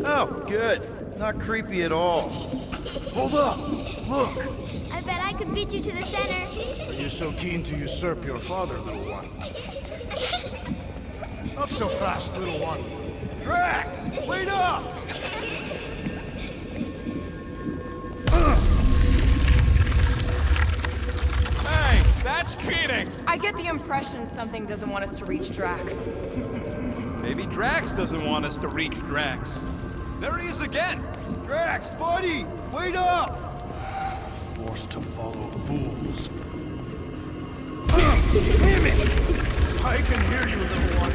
Oh, good. Not creepy at all. Hold up! Look! I bet I could beat you to the center. Are you so keen to usurp your father, little one? Not so fast, little one. Drax! Wait up! Hey, that's cheating! I get the impression something doesn't want us to reach Drax. Maybe Drax doesn't want us to reach Drax. There he is again! Drax, buddy! Wait up! Forced to follow fools. Damn it! I can hear you, little one.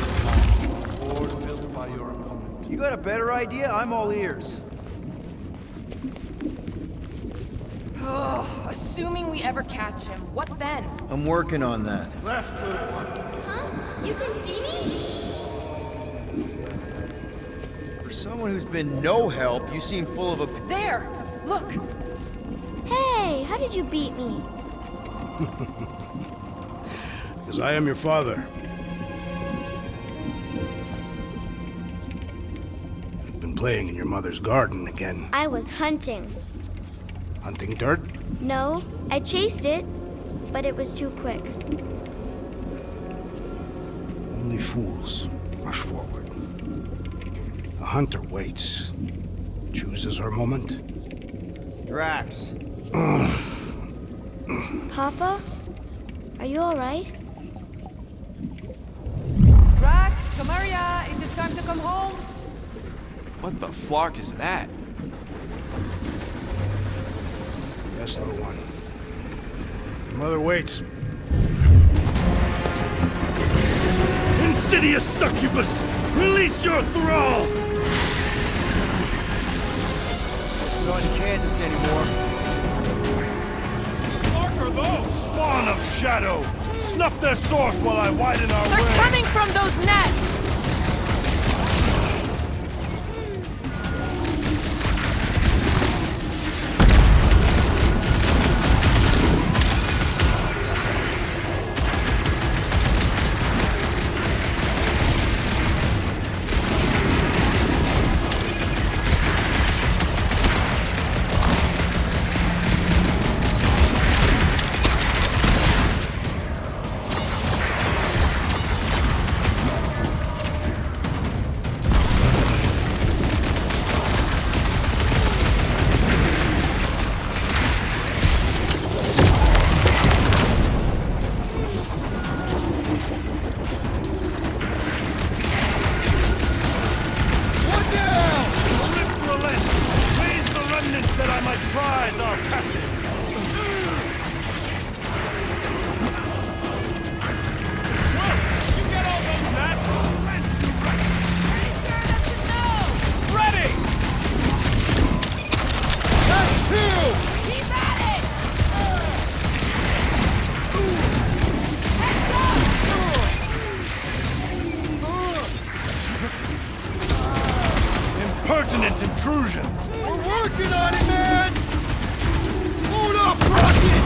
Board built by your opponent. You got a better idea? I'm all ears. Assuming we ever catch him, what then? I'm working on that. Left, little one. Huh? You can see me? For someone who's been no help, you seem full of a... There! Look! Hey, how did you beat me? Because I am your father. You've been playing in your mother's garden again. I was hunting. Hunting dirt? No, I chased it, but it was too quick. Only fools rush forward. A hunter waits, chooses her moment. Drax. Papa? Are you alright? Drax, come here, it is time to come home. What the flark is that? Yes, little one. Your mother waits. Insidious succubus! Release your thrall! Guess we're not in Kansas anymore. What are those? Spawn of shadow! Snuff their source while I widen our They're way! coming from those nests! That I might prize our passage! Whoa! You get all those nests? Pretty sure that's a no! Ready! That's two! Keep at it! Heads up! Impertinent intrusion! We're working on it, man! Load up, Rocket!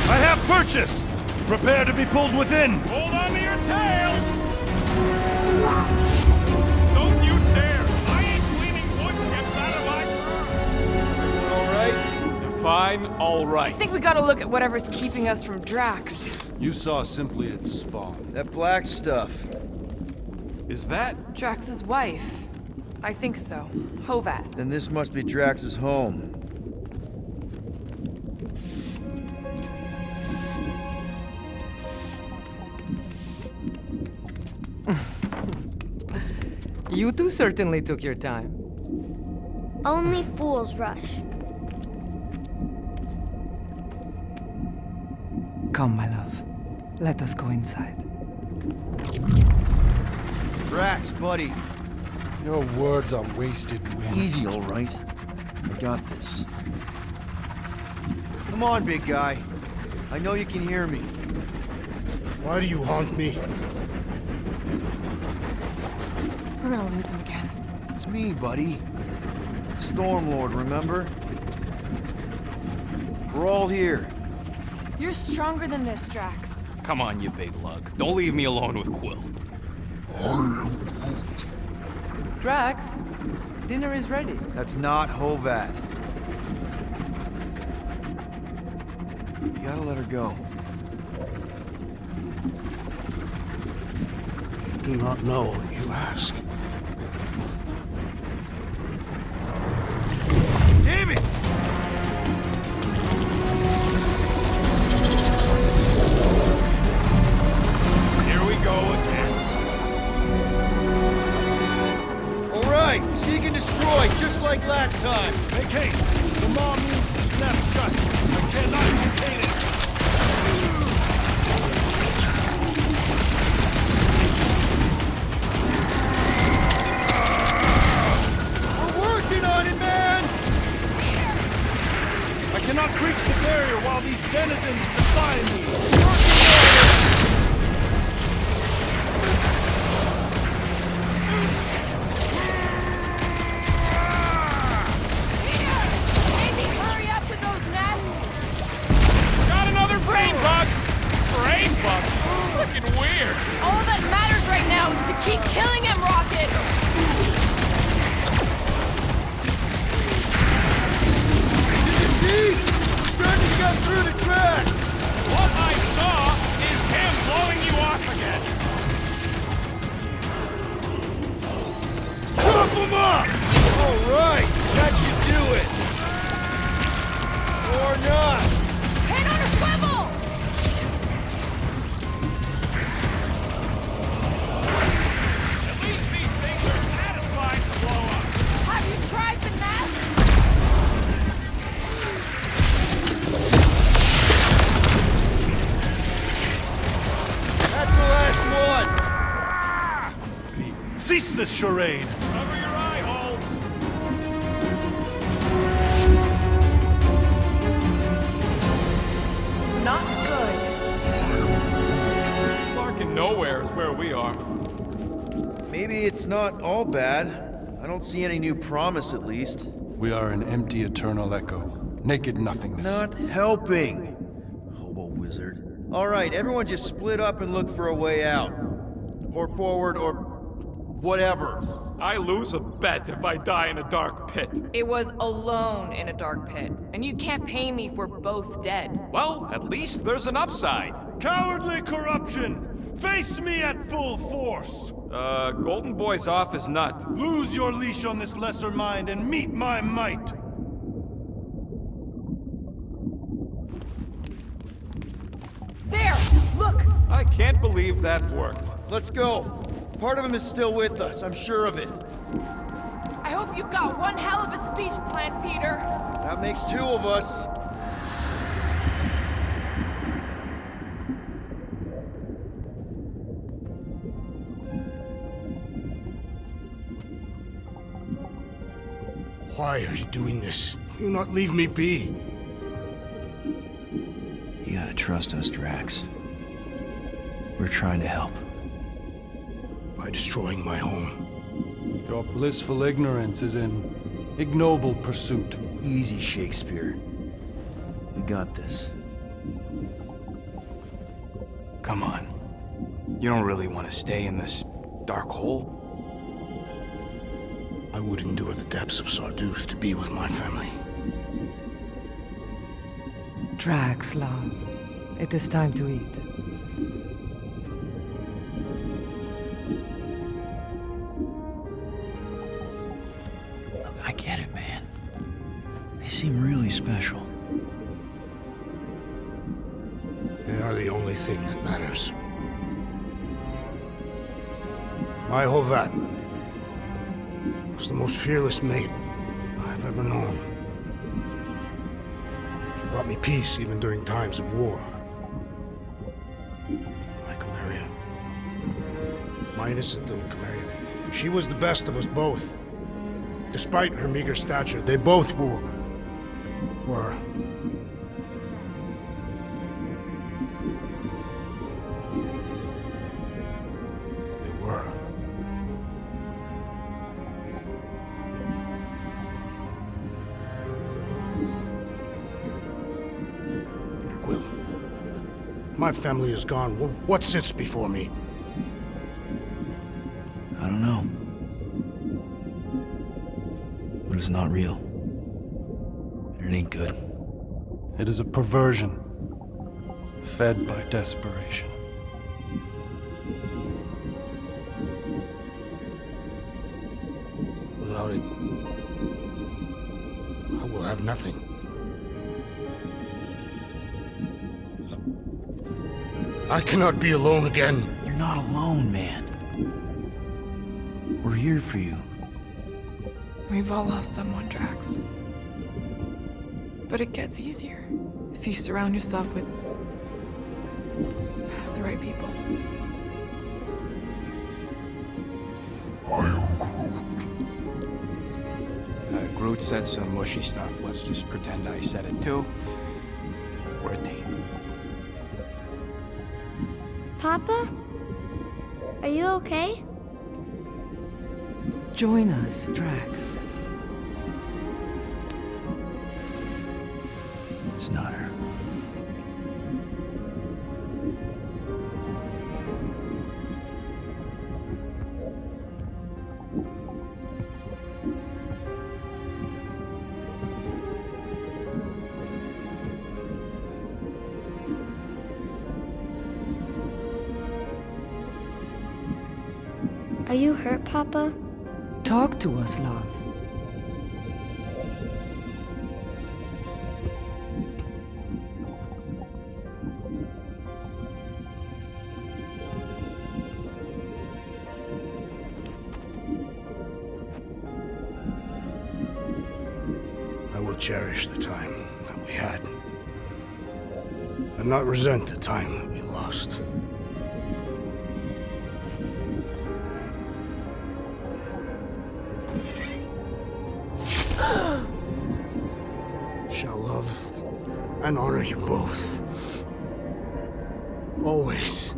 I have purchase! Prepare to be pulled within! Hold on to your tails! Don't you dare! I ain't cleaning wood chips out of my car! Everyone all right? Define all right. I think we gotta look at whatever's keeping us from Drax. You saw simply its spawn. That black stuff. Is that? Drax's wife. I think so. Hovat. Then this must be Drax's home. You two certainly took your time. Only fools rush. Come, my love. Let us go inside. Drax, buddy. Your words are wasted wind. Easy, all right. I got this. Come on, big guy. I know you can hear me. Why do you haunt me? We're gonna lose him again. It's me, buddy. Stormlord, remember? We're all here. You're stronger than this, Drax. Come on, you big lug. Don't leave me alone with Quill. Drax, dinner is ready. That's not Hovat. You gotta let her go. You do not know, you ask. Damn it! Here we go again. All right, seek and destroy, just like last time. Make haste. The maw means to snap shut. I cannot contain it. We're working on it, man! I cannot breach the barrier while these denizens defy me. Maybe hurry up with those nests. Got another brain bug! Brain bug? Looking weird. All that matters right now is to keep killing him, Rocket. See? Starting to get through the tracks! What I saw is him blowing you off again. Chop them up! All right, that should do it. Or not. Head on a swivel. At least these things are satisfied to blow up. Have you tried the nest? That's the last one. Cease this charade. Cover your eye holes. Not good. Larkin nowhere is where we are. Maybe it's not all bad. I don't see any new promise, at least. We are an empty eternal echo. Naked nothingness. Not helping. Hobo wizard. All right, everyone just split up and look for a way out. Or forward, or whatever. I lose a bet if I die in a dark pit. It was alone in a dark pit, and you can't pay me for both dead. Well, at least there's an upside. Cowardly corruption! Face me at full force! Golden Boy's off his nut. Lose your leash on this lesser mind and meet my might! There! Look! I can't believe that worked. Let's go. Part of him is still with us, I'm sure of it. I hope you've got one hell of a speech plan, Peter. That makes two of us. Why are you doing this? Will you not leave me be? You gotta trust us, Drax. We're trying to help. By destroying my home. Your blissful ignorance is an ignoble pursuit. Easy, Shakespeare. We got this. Come on. You don't really want to stay in this dark hole? I would endure the depths of Sarduth to be with my family. Drax, love. It is time to eat. Look, I get it, man. They seem really special. They are the only thing that matters. My Hovat was the most fearless mate I've ever known. She brought me peace even during times of war. My Camaria. My innocent little Camaria. She was the best of us both. Despite her meager stature, they both were. They were. Peter Quill. My family is gone. What sits before me? I don't know. But it's not real. And it ain't good. It is a perversion, fed by desperation. Without it, I will have nothing. I cannot be alone again. You're not alone, man. We're here for you. We've all lost someone, Drax. But it gets easier if you surround yourself with the right people. Groot said some mushy stuff. Let's just pretend I said it too. We're a team. Papa? Are you okay? Join us, Drax. It's not her. Are you hurt, Papa? Talk to us, love. I will cherish the time that we had, and not resent the time that we lost. Shall love and honor you both. Always.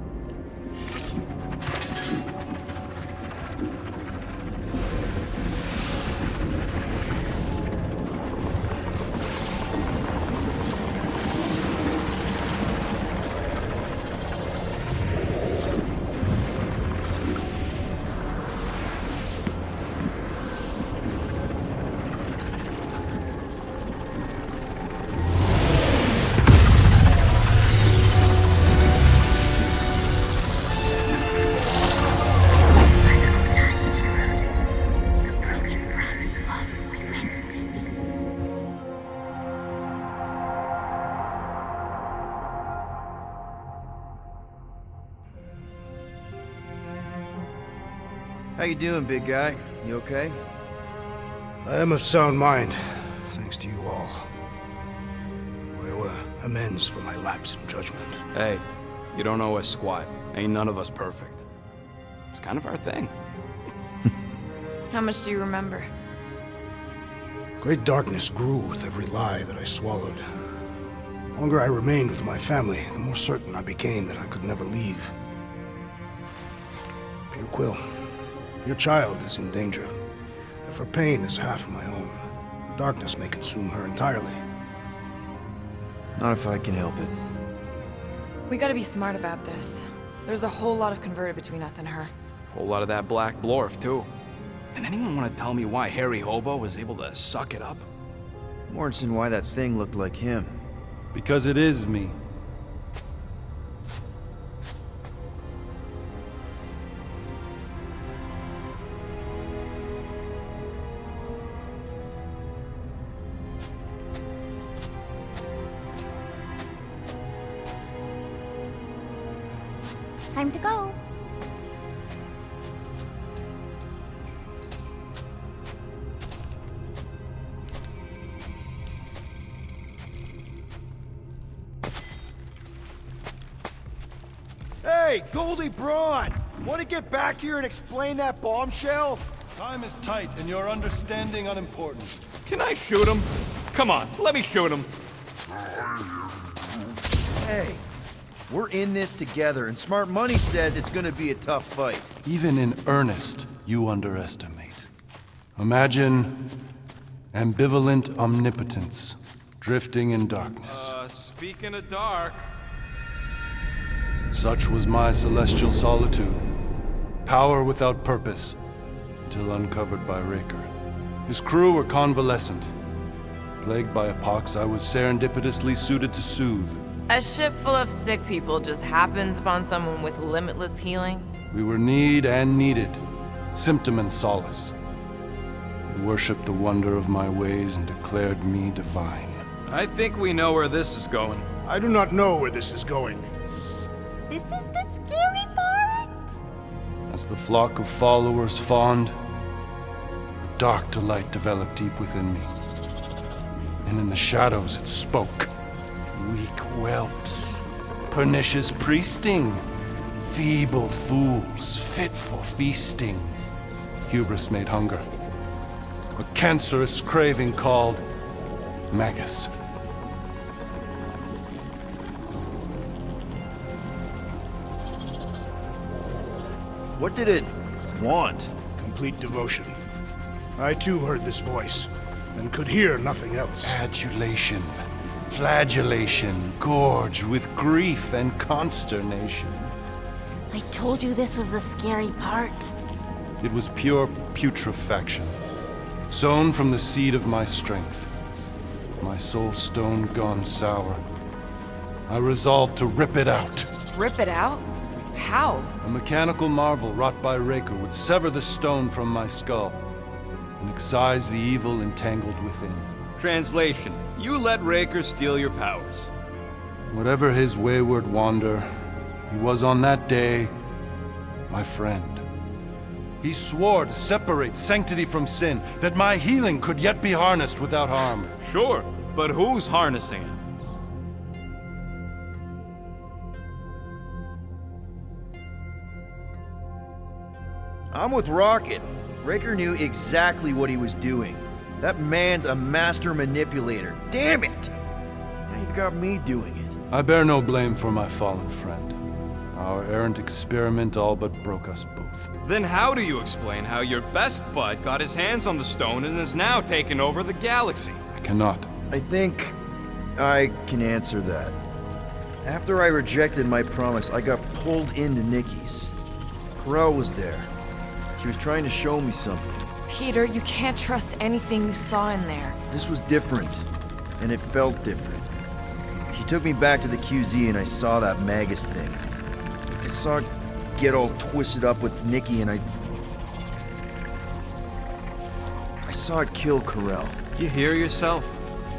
How you doing, big guy? You okay? I am of sound mind, thanks to you all. I owe amends for my lapse in judgment. Hey, you don't owe us squat. Ain't none of us perfect. It's kind of our thing. How much do you remember? Great darkness grew with every lie that I swallowed. The longer I remained with my family, the more certain I became that I could never leave. Your Quill, your child is in danger. If her pain is half my own, the darkness may consume her entirely. Not if I can help it. We gotta be smart about this. There's a whole lot of converted between us and her. Whole lot of that black blorf, too. And anyone want to tell me why Harry Hobo was able to suck it up? Morrison, why that thing looked like him. Because it is me. Time to go. Hey, Goldie Braun! Want to get back here and explain that bombshell? Time is tight, and your understanding unimportant. Can I shoot him? Come on, let me shoot him. Hey, we're in this together, and Smart Money says it's gonna be a tough fight. Even in earnest, you underestimate. Imagine ambivalent omnipotence, drifting in darkness. Speaking of dark, Such was my celestial solitude. Power without purpose, until uncovered by Raker. His crew were convalescent. Plagued by a pox, I was serendipitously suited to soothe. A ship full of sick people just happens upon someone with limitless healing? We were need and needed, symptom and solace. They worshipped the wonder of my ways and declared me divine. I think we know where this is going. I do not know where this is going. This is the scary part. As the flock of followers fawned, a dark delight developed deep within me. And in the shadows it spoke. Weak whelps, pernicious priesting, feeble fools, fit for feasting. Hubris made hunger. A cancerous craving called Magus. What did it want? Complete devotion. I too heard this voice, and could hear nothing else. Adulation, flagellation, gorged with grief and consternation. I told you this was the scary part. It was pure putrefaction, sown from the seed of my strength. My soul stone gone sour. I resolved to rip it out. Rip it out? How? A mechanical marvel wrought by Raker would sever the stone from my skull and excise the evil entangled within. Translation: you let Raker steal your powers. Whatever his wayward wander, he was on that day my friend. He swore to separate sanctity from sin, that my healing could yet be harnessed without harm. Sure, but who's harnessing it? I'm with Rocket. Raker knew exactly what he was doing. That man's a master manipulator. Damn it! Now you've got me doing it. I bear no blame for my fallen friend. Our errant experiment all but broke us both. Then how do you explain how your best bud got his hands on the stone and is now taking over the galaxy? I cannot. I think I can answer that. After I rejected my promise, I got pulled into Nikki's. Corel was there. She was trying to show me something. Peter, you can't trust anything you saw in there. This was different, and it felt different. She took me back to the QZ and I saw that Magus thing. I saw it get all twisted up with Nikki and I saw it kill Corel. You hear yourself?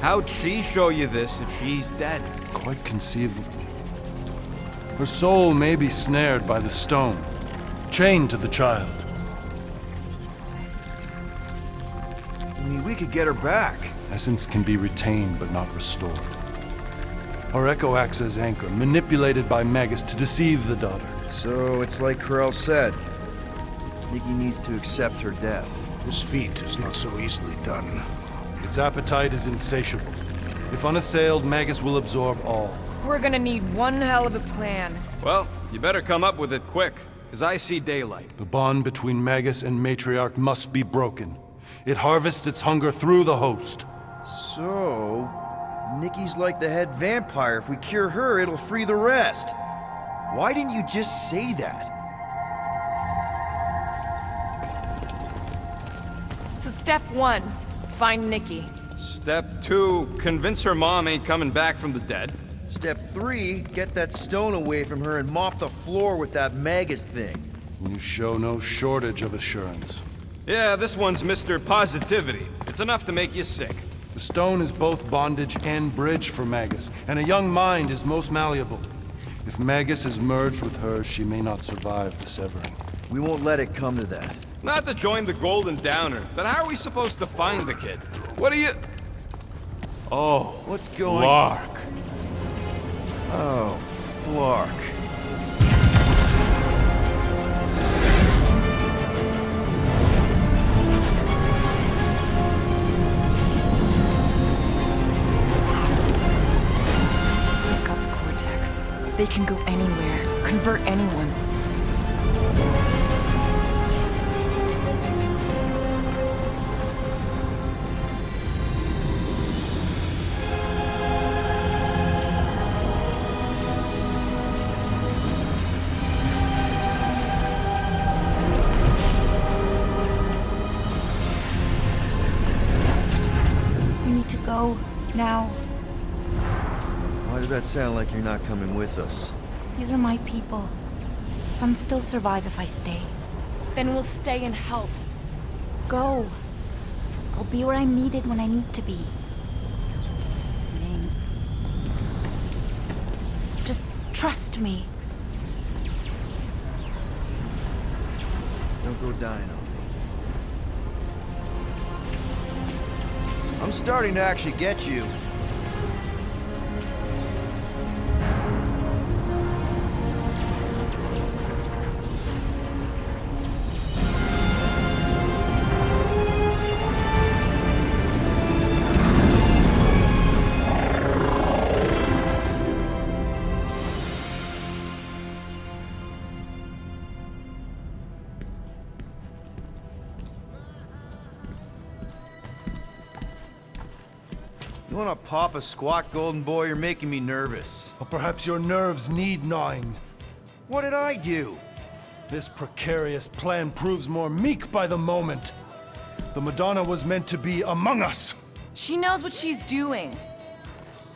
How'd she show you this if she's dead? Quite conceivably. Her soul may be snared by the stone, chained to the child. I mean, we could get her back. Essence can be retained but not restored. Our echo acts as anchor, manipulated by Magus to deceive the daughter. So it's like Corel said. Nikki needs to accept her death. This feat is not so easily done. Its appetite is insatiable. If unassailed, Magus will absorb all. We're gonna need one hell of a plan. Well, you better come up with it quick, because I see daylight. The bond between Magus and Matriarch must be broken. It harvests its hunger through the host. So, Nikki's like the head vampire. If we cure her, it'll free the rest. Why didn't you just say that? So step 1, find Nikki. Step 2, convince her mom ain't coming back from the dead. Step 3, get that stone away from her and mop the floor with that Magus thing. You show no shortage of assurance. Yeah, this one's Mr. Positivity. It's enough to make you sick. The stone is both bondage and bridge for Magus, and a young mind is most malleable. If Magus is merged with hers, she may not survive the severing. We won't let it come to that. Not to join the Golden Downer, but how are we supposed to find the kid? What are you... Oh, What's going... Lark. Oh, Flark. We've got the cortex. They can go anywhere, convert anyone. Now, Why does that sound like you're not coming with us? these are my people. Some still survive if I stay. Then we'll stay and help. Go. I'll be where I'm needed when I need to be. Ming. Just trust me. Don't go dying on me. I'm starting to actually get you. You wanna pop a squat, golden boy? You're making me nervous. Or perhaps your nerves need gnawing. What did I do? This precarious plan proves more meek by the moment. The Madonna was meant to be among us. She knows what she's doing.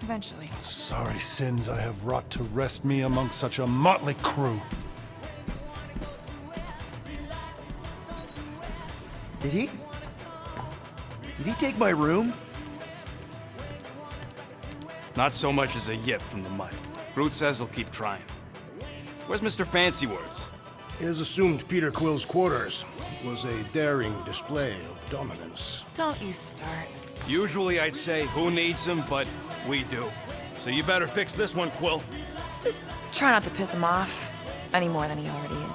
Eventually. Sorry sins I have wrought to wrest me among such a motley crew. Did he take my room? Not so much as a yip from the mud. Groot says he'll keep trying. Where's Mr. Fancy Words? He has assumed Peter Quill's quarters. It was a daring display of dominance. Don't you start. Usually I'd say, who needs him, but we do. So you better fix this one, Quill. Just try not to piss him off any more than he already is.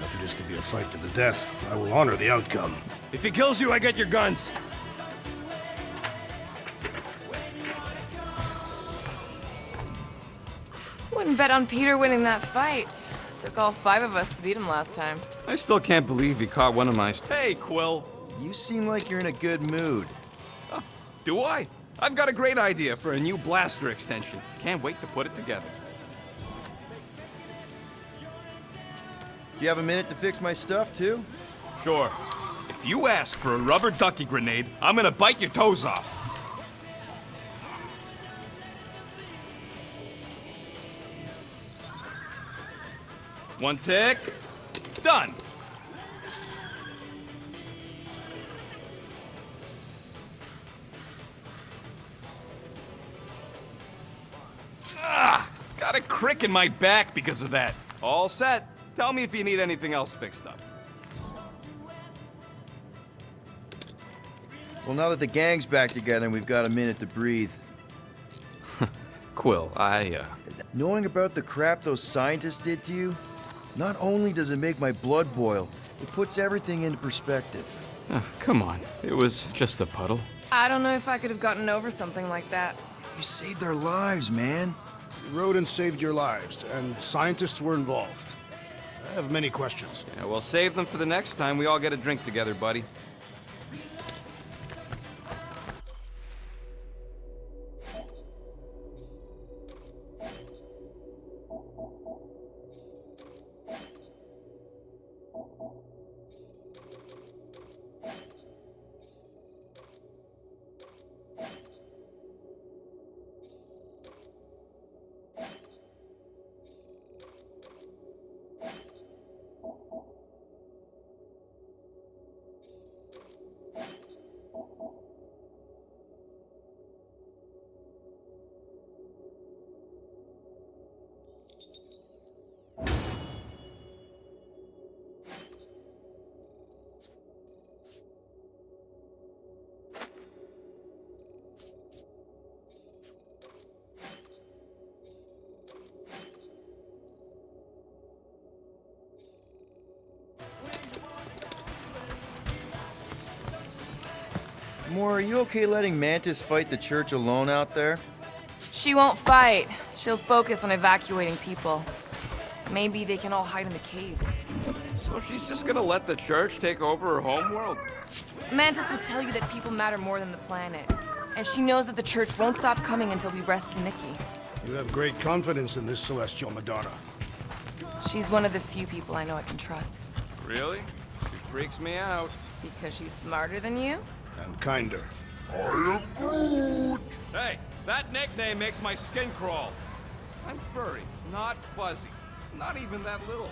If it is to be a fight to the death, I will honor the outcome. If he kills you, I get your guns. Wouldn't bet on Peter winning that fight. Took all 5 of us to beat him last time. I still can't believe he caught one of my... Hey, Quill. You seem like you're in a good mood. Oh, do I? I've got a great idea for a new blaster extension. Can't wait to put it together. Do you have a minute to fix my stuff, too? Sure. If you ask for a rubber ducky grenade, I'm gonna bite your toes off. One tick. Done. Ah! Got a crick in my back because of that. All set. Tell me if you need anything else fixed up. Well, now that the gang's back together and we've got a minute to breathe. Quill, Knowing about the crap those scientists did to you, not only does it make my blood boil, it puts everything into perspective. Come on. It was just a puddle. I don't know if I could have gotten over something like that. You saved our lives, man. The rodents saved your lives, and scientists were involved. I have many questions. Yeah, well, save them for the next time we all get a drink together, buddy. Moore, are you okay letting Mantis fight the church alone out there? She won't fight. She'll focus on evacuating people. Maybe they can all hide in the caves. So she's just gonna let the church take over her homeworld? Mantis will tell you that people matter more than the planet. And she knows that the church won't stop coming until we rescue Nikki. You have great confidence in this celestial Madonna. She's one of the few people I know I can trust. Really? She freaks me out. Because she's smarter than you? And kinder. Hey, that nickname makes my skin crawl. I'm furry, not fuzzy. Not even that little.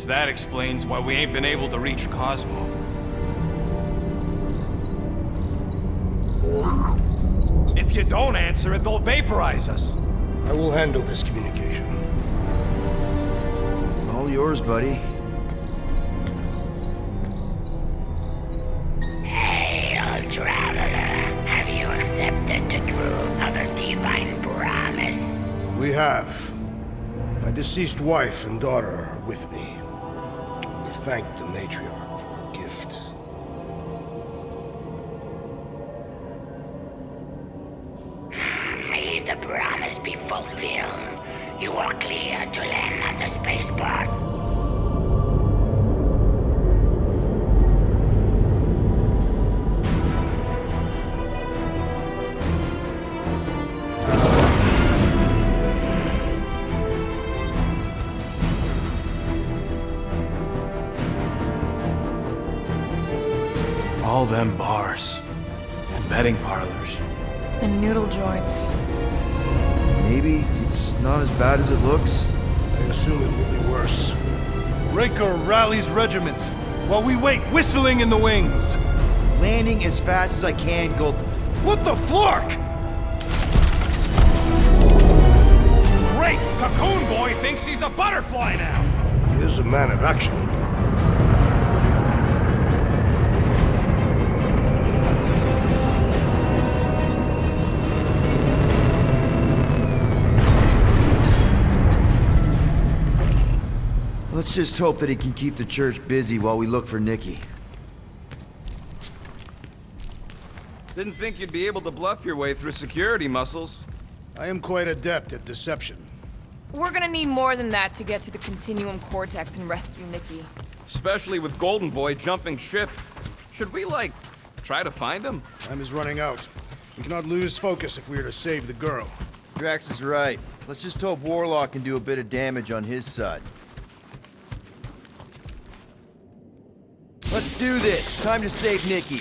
That explains why we ain't been able to reach Cosmo. If you don't answer it, they'll vaporize us. I will handle this communication. All yours, buddy. Hail, traveler. Have you accepted the truth of a divine promise? We have. My deceased wife and daughter are with me. To thank the matriarch for her gift. May the promise be fulfilled. You are clear to land at the spaceport. All them bars and betting parlors. And noodle joints. Maybe it's not as bad as it looks. I assume it will be worse. Raker rallies regiments while we wait whistling in the wings. Landing as fast as I can, Gold. What the flark? Great! Cocoon Boy thinks he's a butterfly now! He is a man of action. Let's just hope that he can keep the church busy while we look for Nikki. Didn't think you'd be able to bluff your way through security muscles. I am quite adept at deception. We're gonna need more than that to get to the Continuum Cortex and rescue Nikki. Especially with Golden Boy jumping ship. Should we, like, try to find him? Time is running out. We cannot lose focus if we are to save the girl. Drax is right. Let's just hope Warlock can do a bit of damage on his side. Let's do this. Time to save Nikki.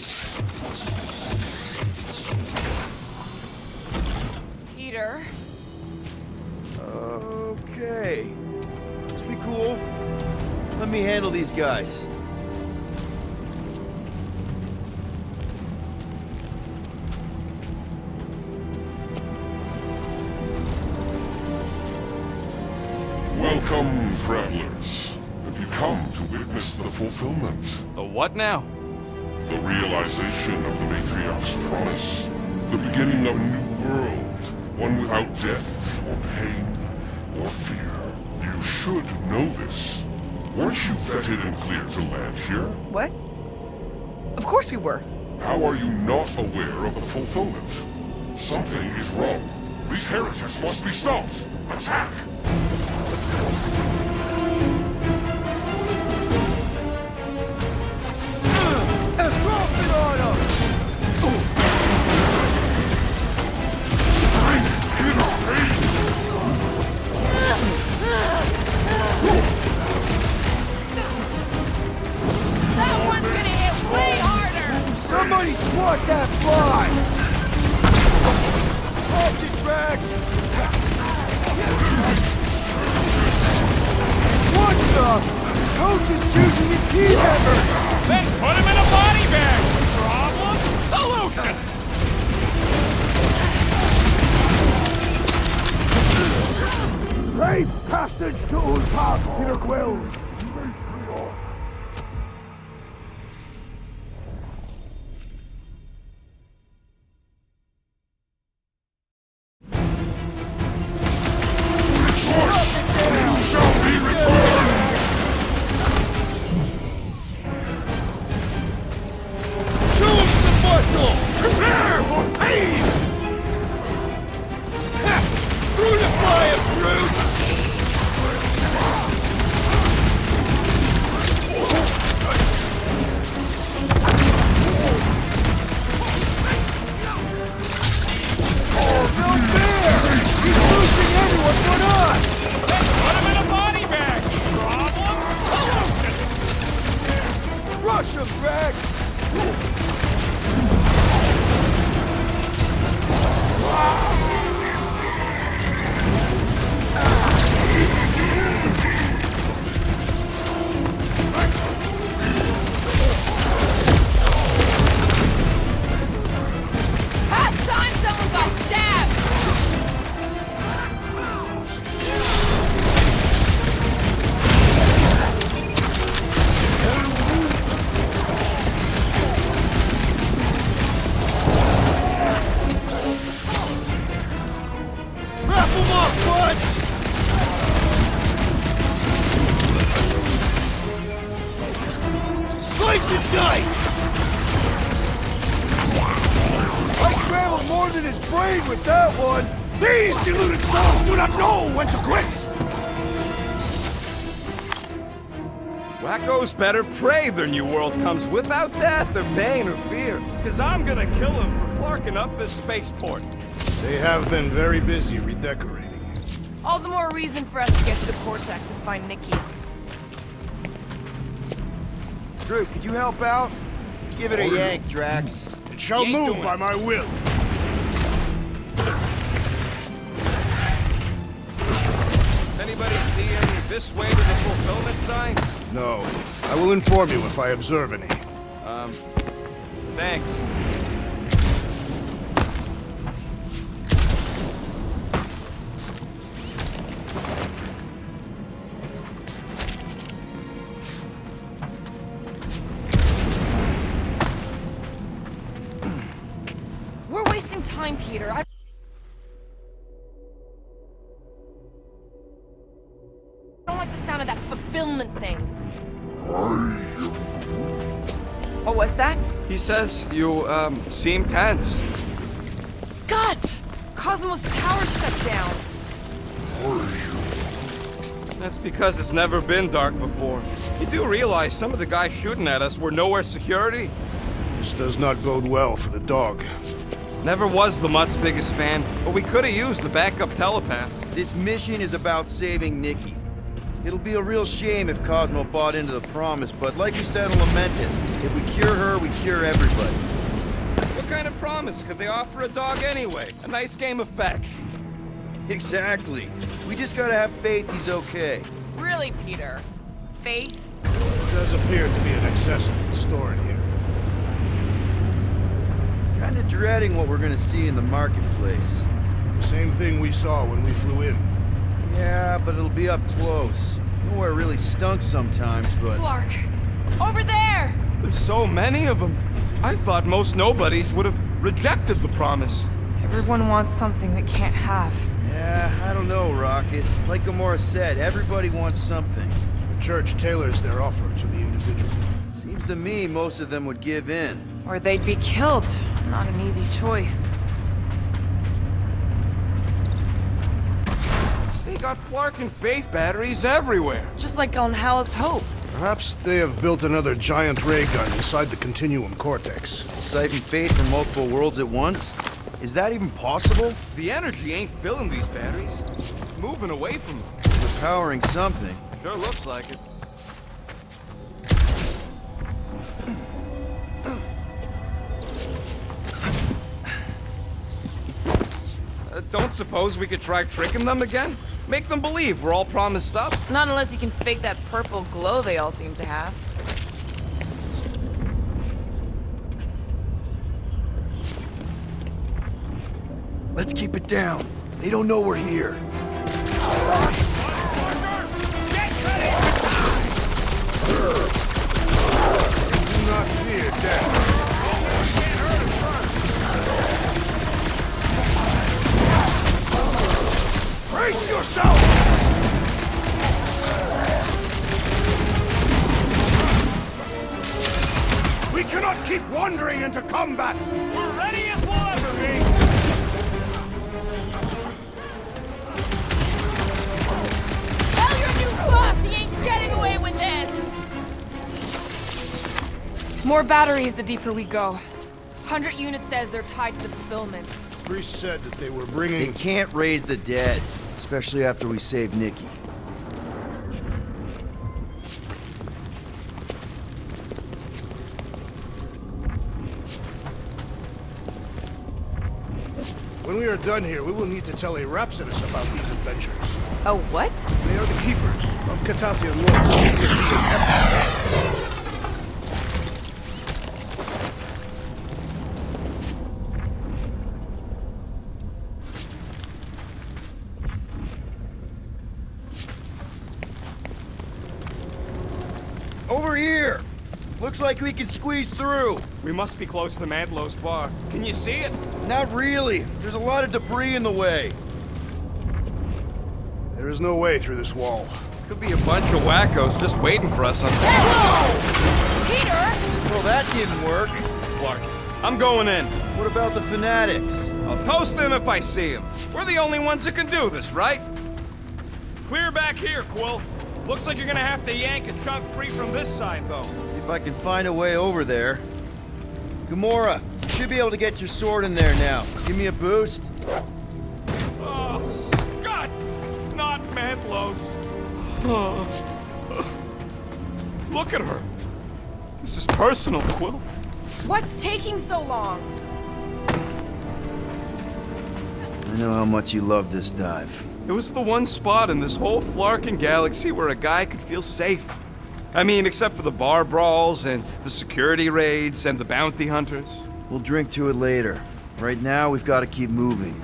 Peter. Okay. Just be cool. Let me handle these guys. Welcome, travelers. Have you come to witness the fulfillment? The what now? The realization of the Matriarch's promise. The beginning of a new world. One without death, or pain, or fear. You should know this. Weren't you vetted and cleared to land here? What? Of course we were. How are you not aware of the fulfillment? Something is wrong. These heretics must be stopped. Attack! Somebody swat that fly! Hold it, Drax! What the? Coach is choosing his team members! Then put him in a body bag! Problem? Solution! Safe passage to Ultag, Peter Quill! butt! Slice and dice! I scrambled more than his brain with that one! These deluded souls do not know when to quit! Wackos better pray their new world comes without death or pain or fear. Cause I'm gonna kill them for flarking up this spaceport. They have been very busy redecorating. All the more reason for us to get to the Cortex and find Nikki. Drew, could you help out? Give it a yank, Drax. It shall move by my will. Anybody see any this way to the fulfillment signs? No. I will inform you if I observe any. Thanks. We're wasting time, Peter. I don't like the sound of that fulfillment thing. What was that? He says you, seem tense. Scott! Cosmos Tower's shut down. That's because it's never been dark before. You do realize some of the guys shooting at us were nowhere security? This does not bode well for the dog. Never was the Mutt's biggest fan, but we could have used a backup telepath. This mission is about saving Nikki. It'll be a real shame if Cosmo bought into the promise, but like we said in Lamentus, if we cure her, we cure everybody. What kind of promise could they offer a dog anyway? A nice game of fetch. Exactly. We just gotta have faith he's okay. Really, Peter? Faith? There does appear to be an accessory stored here. Kinda dreading what we're gonna see in the marketplace. The same thing we saw when we flew in. Yeah, but it'll be up close. Nowhere really stunk sometimes, but... Flark! Over there! There's so many of them. I thought most nobodies would have rejected the promise. Everyone wants something they can't have. Yeah, I don't know, Rocket. Like Gamora said, everybody wants something. The church tailors their offer to the individual. Seems to me most of them would give in. Or they'd be killed. Not an easy choice. They got Flark and Faith batteries everywhere. Just like on Hala's Hope. Perhaps they have built another giant ray gun inside the Continuum Cortex. Siphon Faith from multiple worlds at once? Is that even possible? The energy ain't filling these batteries. It's moving away from them. They're powering something. Sure looks like it. Don't suppose we could try tricking them again? Make them believe we're all promised up? Not unless you can fake that purple glow they all seem to have. Let's keep it down. They don't know we're here. Do not fear death. Brace yourself! We cannot keep wandering into combat! We're ready as we'll ever be! Tell your new boss he ain't getting away with this! More batteries the deeper we go. 100 units says they're tied to the fulfillment. Priest said that they were They bringing... can't raise the dead, especially after we save Nikki. When we are done here, we will need to tell a Rhapsodus about these adventures. A what? They are the keepers of Catafian lore. Over here! Looks like we can squeeze through. We must be close to Madlow's bar. Can you see it? Not really. There's a lot of debris in the way. There is no way through this wall. Could be a bunch of wackos just waiting for us on the... Peter! Well, that didn't work. Clark, I'm going in. What about the fanatics? I'll toast them if I see them. We're the only ones that can do this, right? Clear back here, Quill. Looks like you're gonna have to yank a chunk free from this side, though. If I can find a way over there. Gamora, you should be able to get your sword in there now. Give me a boost. Oh, Scott! Not Mantlos. Look at her. This is personal, Quill. What's taking so long? I know how much you love this dive. It was the one spot in this whole Flarkin galaxy where a guy could feel safe. I mean, except for the bar brawls and the security raids and the bounty hunters. We'll drink to it later. Right now, we've got to keep moving.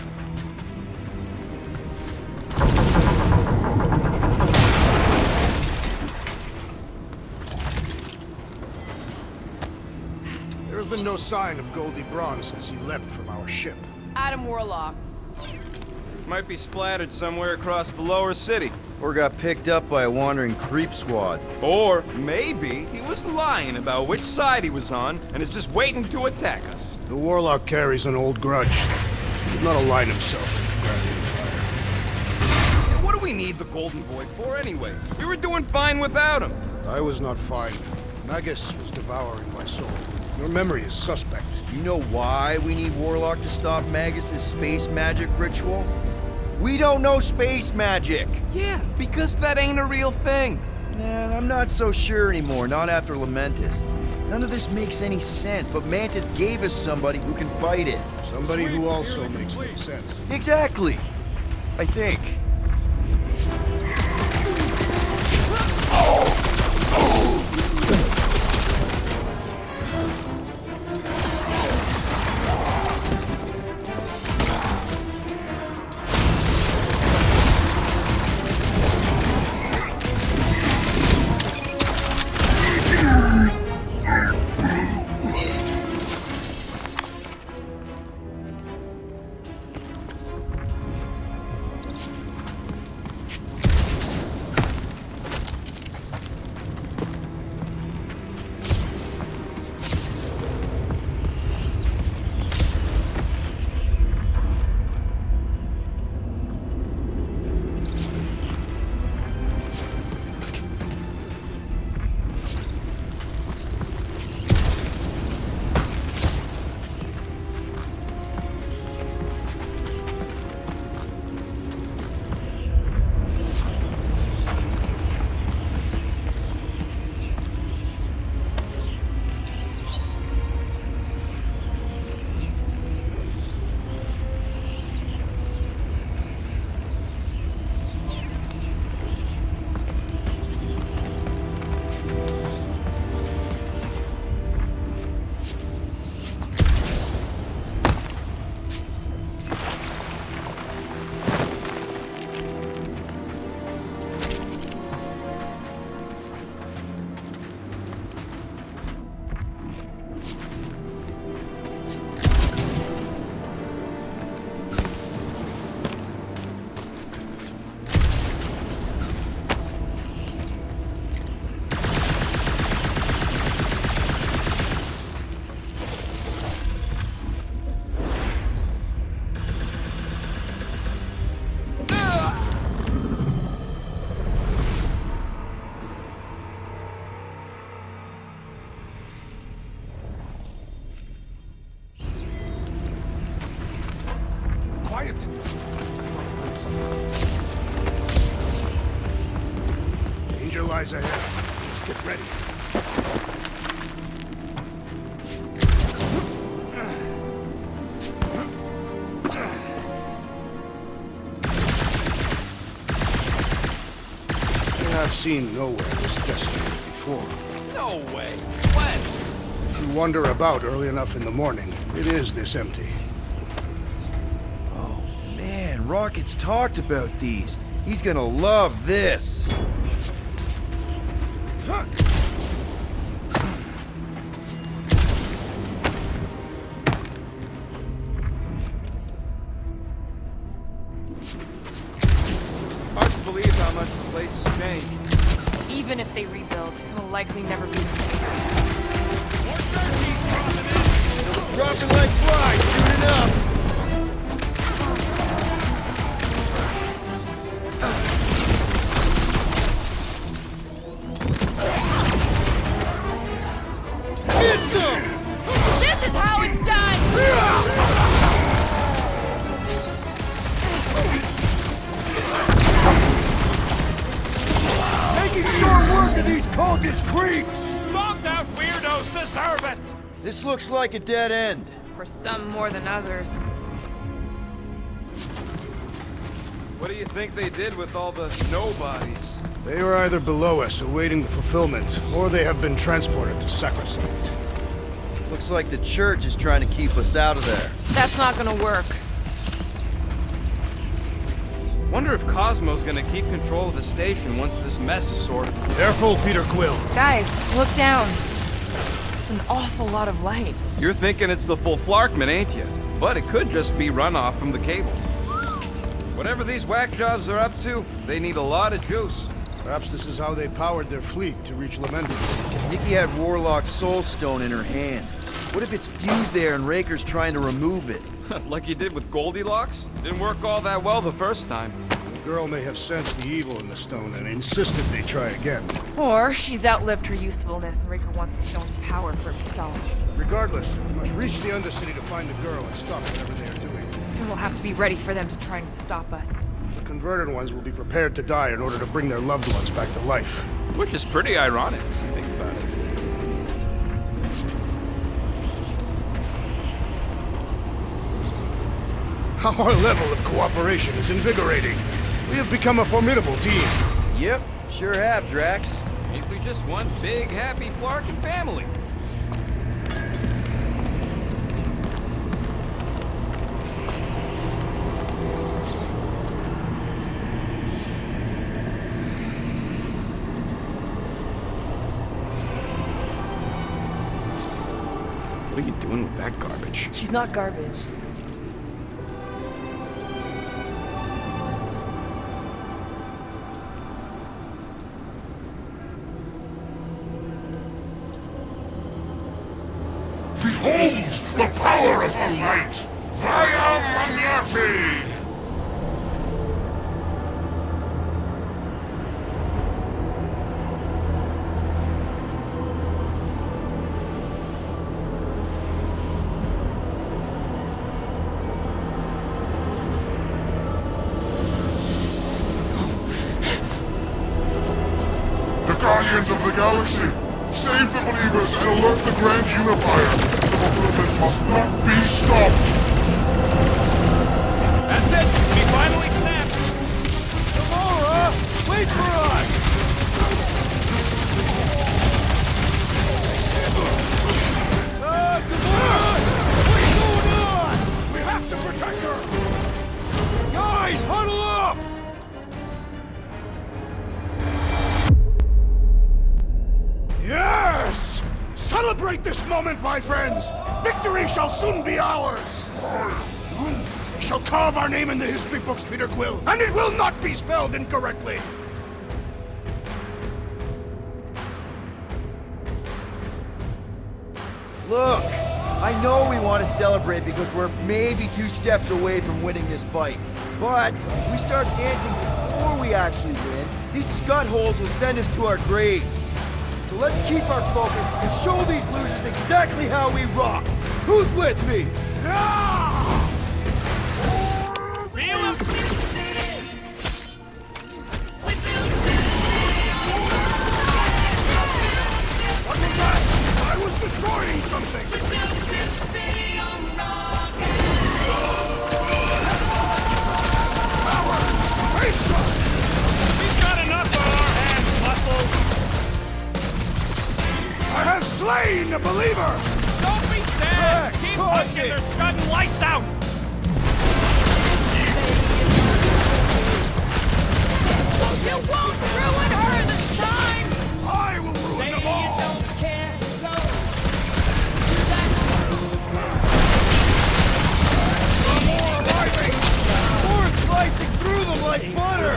There has been no sign of Goldie Braun since he left from our ship. Adam Warlock. Might be splattered somewhere across the lower city. Or got picked up by a wandering creep squad. Or maybe he was lying about which side he was on and is just waiting to attack us. The Warlock carries an old grudge. He did not align himself with the Guardian Fire. And what do we need the Golden Boy for anyways? We were doing fine without him. I was not fine. Magus was devouring my soul. Your memory is suspect. You know why we need Warlock to stop Magus's space magic ritual? We don't know space magic! Yeah, because that ain't a real thing. Man, I'm not so sure anymore, not after Lamentus. None of this makes any sense, but Mantis gave us somebody who can fight it. Somebody who also makes no sense. Exactly! I think. Quiet! Danger lies ahead. Let's get ready. I've seen nowhere this desolate before. No way. When? If you wander about early enough in the morning, it is this empty. Oh, man, Rocket's talked about these. He's gonna love this. Hard to believe how much the place has changed. Even if they rebuild, it'll likely never be the same. Dropping like flies soon enough. Get some! This is how it's done! Making short work of these cultist creeps! Zonked out weirdos deserve it! This looks like a dead end. For some more than others. What do you think they did with all the nobodies? They are either below us awaiting the fulfillment, or they have been transported to Sacrosanct. Looks like the church is trying to keep us out of there. That's not gonna work. Wonder if Cosmo's gonna keep control of the station once this mess is sorted. Careful, Peter Quill. Guys, look down. It's an awful lot of light. You're thinking it's the full Flarkman, ain't you? But it could just be runoff from the cables. Whatever these whack jobs are up to, they need a lot of juice. Perhaps this is how they powered their fleet to reach Lamentus. Nikki had Warlock's soul stone in her hand. What if it's fused there and Raker's trying to remove it? Like you did with Goldilocks? Didn't work all that well the first time. The girl may have sensed the evil in the stone and insisted they try again. Or she's outlived her usefulness and Raker wants the stone's power for himself. Regardless, we must reach the Undercity to find the girl and stop whatever they are doing. And we'll have to be ready for them to try and stop us. The converted ones will be prepared to die in order to bring their loved ones back to life. Which is pretty ironic, if you think about it. Our level of cooperation is invigorating. We have become a formidable team. Yep, sure have, Drax. Ain't we just one big, happy Flarkin family? What are you doing with that garbage? She's not garbage. Behold the power of the light! Via Magnati! The Guardians of the Galaxy! Save the believers and alert the Grand Unifier! The movement must not be stopped! That's it! We finally snapped! Gamora! Wait for us! Gamora! What's going on? We have to protect her! Guys, huddle up! Yes! Celebrate this moment, my friends! Victory shall soon be ours! They shall carve our name in the history books, Peter Quill, and it will not be spelled incorrectly! Look, I know we want to celebrate because we're maybe 2 steps away from winning this fight. But if we start dancing before we actually win, these scut holes will send us to our graves. So let's keep our focus and show these losers exactly how we rock. Who's with me? Feel it! What was that? I was destroying something! Powers! Face us! We've got enough on our hands, muscles! I have slain a believer! Don't be sad! Keep punching, they're scudding lights out! You won't ruin her this time! I will ruin them all! More slicing through them like butter!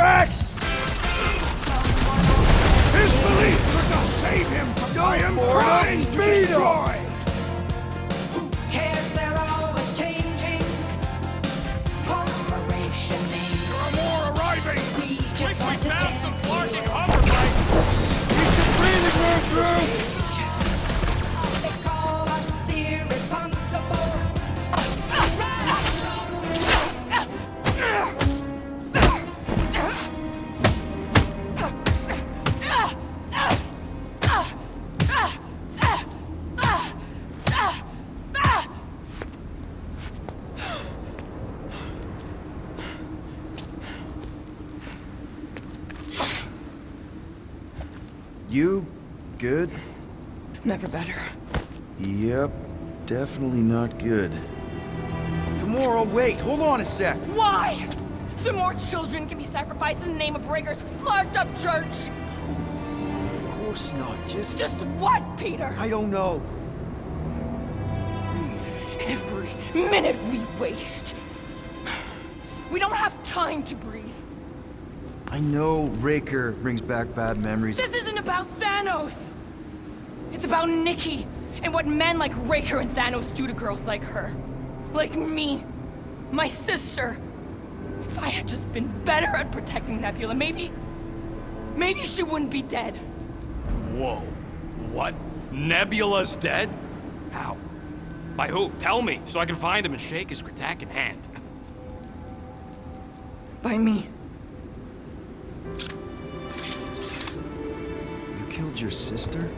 Drax! His belief could not save him from I am trying to destroy! Who cares? They're always changing. Corporation names. There are more arriving! We just want to Found some dance flarking here. hover bikes. Need some breathing room, Drew! They call us irresponsible. You good? Never better. Yep, definitely not good. Gamora, wait, hold on a sec. Why? So more children can be sacrificed in the name of Rager's flagged up church? Of course not, just... Just what, Peter? I don't know. Every minute we waste. We don't have time to breathe. I know Raker brings back bad memories. This isn't about Thanos. It's about Nikki and what men like Raker and Thanos do to girls like her. Like me. My sister. If I had just been better at protecting Nebula, maybe she wouldn't be dead. Whoa. What? Nebula's dead? How? By who? Tell me, so I can find him and shake his Kratak in hand. By me. You killed your sister?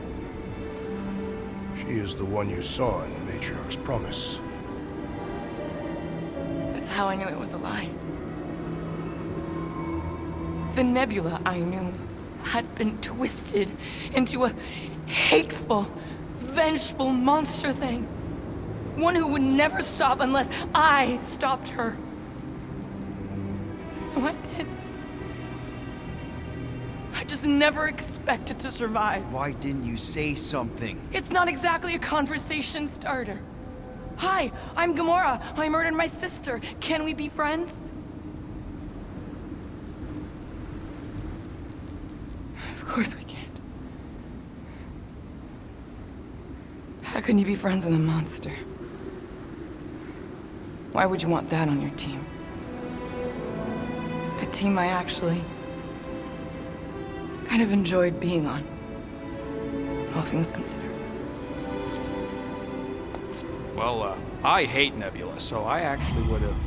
She is the one you saw in the Matriarch's promise. That's how I knew it was a lie. The Nebula I knew had been twisted into a hateful, vengeful monster thing. One who would never stop unless I stopped her. So I did. I just never expected to survive. Why didn't you say something? It's not exactly a conversation starter. Hi, I'm Gamora. I murdered my sister. Can we be friends? Of course we can't. How can you be friends with a monster? Why would you want that on your team? A team I actually kind of enjoyed being on, all things considered. Well, I hate Nebula, so I actually would have...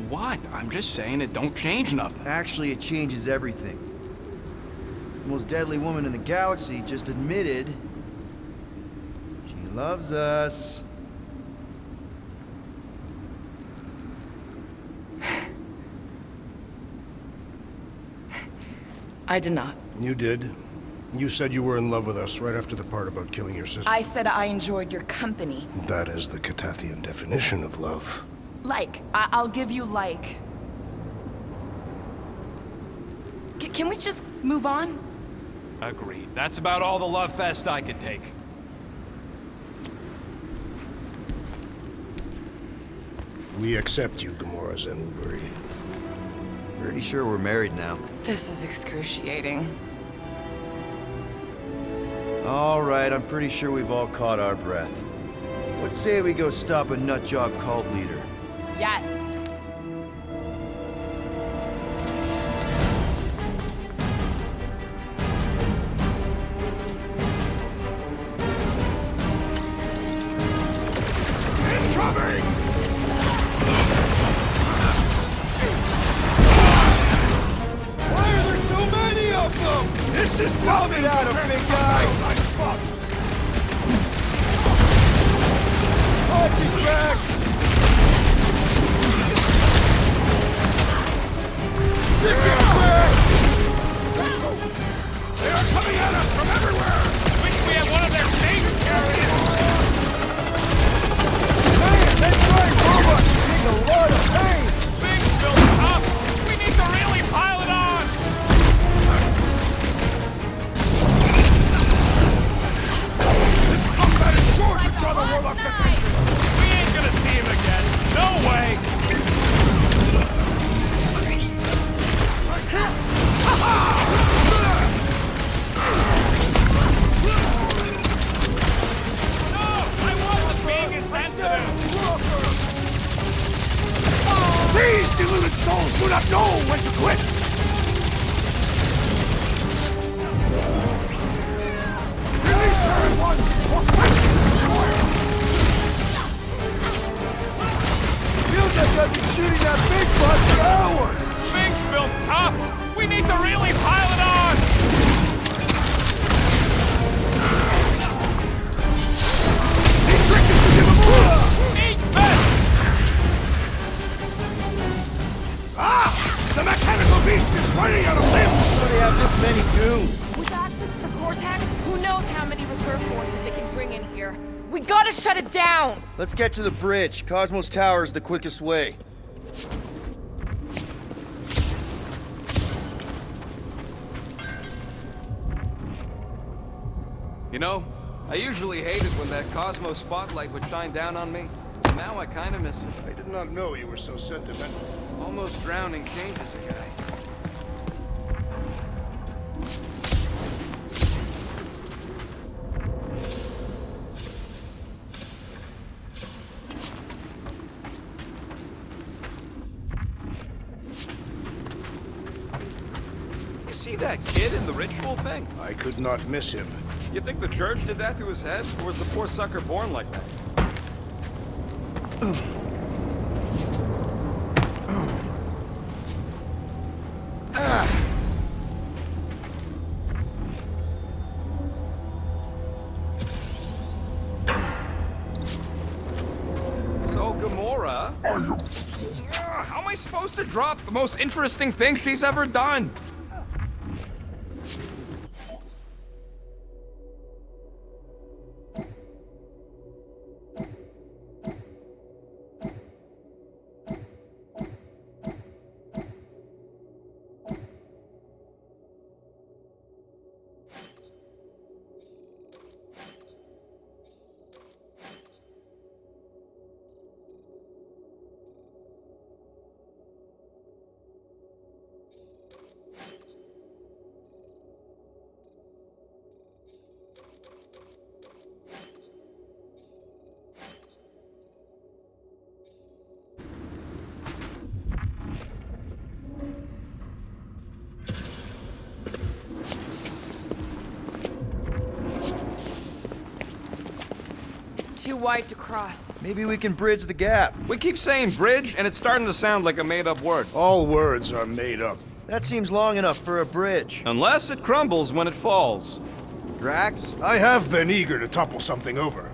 What? I'm just saying it don't change nothing. Actually, it changes everything. The most deadly woman in the galaxy just admitted she loves us. I did not. You did. You said you were in love with us right after the part about killing your sister. I said I enjoyed your company. That is the Catathian definition of love. Like. I'll give you like. Can we just move on? Agreed. That's about all the love fest I could take. We accept you, Gamora Zenwubury. Pretty sure we're married now. This is excruciating. All right, I'm pretty sure we've all caught our breath. Let's say we go stop a nutjob cult leader. Yes. Incoming! Why are there so many of them? This is Love it out of big guy! I fought! Punching tracks! Sick tracks! They are coming at us from everywhere! Wish we had one of their tank carriers. Man, that's right, robot! You take a lot of pain! Things built up. We need to really pile it on. This combat is sure to draw the Warlock's attention! We ain't gonna see him again. No way. How do they have this many goons? With access to the Cortex, who knows how many reserve forces they can bring in here. We gotta shut it down! Let's get to the bridge. Cosmos Tower is the quickest way. You know, I usually hated when that Cosmos spotlight would shine down on me. Now I kind of miss it. I did not know you were so sentimental. Almost drowning changes a guy. You see that kid in the ritual thing? I could not miss him. You think the church did that to his head? Or was the poor sucker born like that? So, Gamora... how am I supposed to drop the most interesting thing she's ever done? Too wide to cross. Maybe we can bridge the gap. We keep saying bridge, and it's starting to sound like a made-up word. All words are made up. That seems long enough for a bridge. Unless it crumbles when it falls. Drax? I have been eager to topple something over.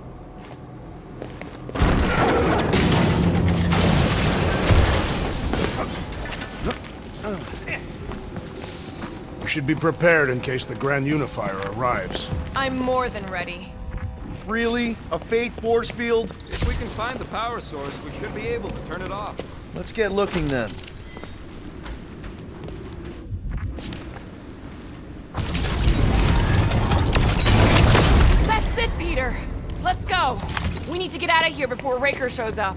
We should be prepared in case the Grand Unifier arrives. I'm more than ready. Really? A fate force field? If we can find the power source, we should be able to turn it off. Let's get looking then. That's it, Peter. Let's go. We need to get out of here before Raker shows up.